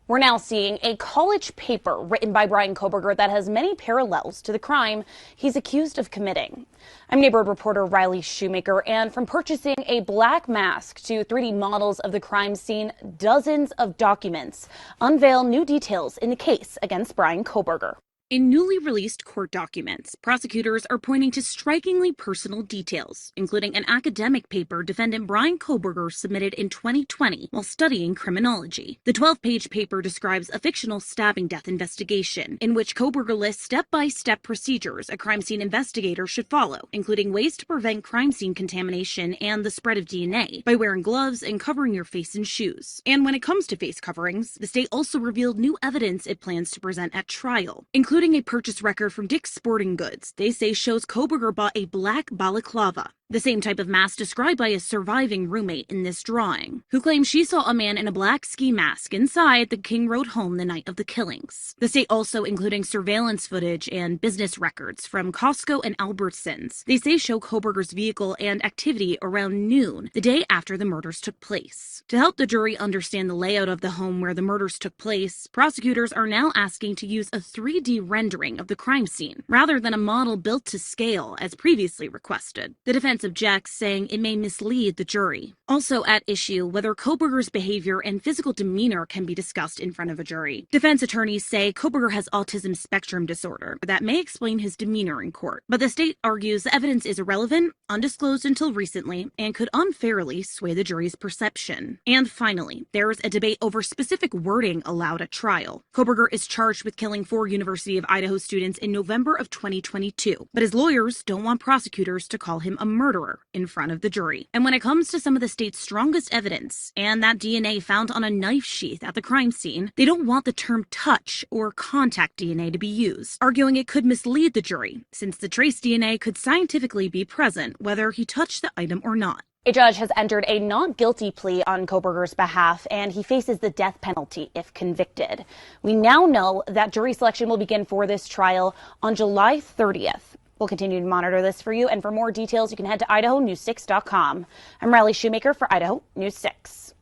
We're now seeing a college paper written by Bryan Kohberger that has many parallels to the crime he's accused of committing. I'm neighborhood reporter Riley Shoemaker, and from purchasing a black mask to 3D models of the crime scene, dozens of documents unveil new details in the case against Bryan Kohberger. In newly released court documents, prosecutors are pointing to strikingly personal details, including an academic paper defendant Bryan Kohberger submitted in 2020 while studying criminology. The 12-page paper describes a fictional stabbing death investigation in which Kohberger lists step-by-step procedures a crime scene investigator should follow, including ways to prevent crime scene contamination and the spread of DNA by wearing gloves and covering your face in shoes. And when it comes to face coverings, the state also revealed new evidence it plans to present at trial, including a purchase record from Dick's Sporting Goods they say shows Kohberger bought a black balaclava, the same type of mask described by a surviving roommate in this drawing, who claims she saw a man in a black ski mask inside the King Road home the night of the killings. The state also including surveillance footage and business records from Costco and Albertsons they say show Kohberger's vehicle and activity around noon the day after the murders took place. To help the jury understand the layout of the home where the murders took place, prosecutors are now asking to use a 3D rendering of the crime scene rather than a model built to scale as previously requested. The defense objects, saying it may mislead the jury. Also at issue, whether Kohberger's behavior and physical demeanor can be discussed in front of a jury. Defense attorneys say Kohberger has autism spectrum disorder that may explain his demeanor in court, but the state argues the evidence is irrelevant, undisclosed until recently, and could unfairly sway the jury's perception. And finally, there is a debate over specific wording allowed at trial. Kohberger is charged with killing 4 University of Idaho students in November of 2022, but his lawyers don't want prosecutors to call him a murderer in front of the jury. And when it comes to some of the state's strongest evidence and that DNA found on a knife sheath at the crime scene, they don't want the term touch or contact DNA to be used, arguing it could mislead the jury since the trace DNA could scientifically be present whether he touched the item or not. A judge has entered a not guilty plea on Kohberger's behalf, and he faces the death penalty if convicted. We now know that jury selection will begin for this trial on July 30th. We'll continue to monitor this for you, and for more details, you can head to idahonews6.com. I'm Riley Shoemaker for Idaho News 6.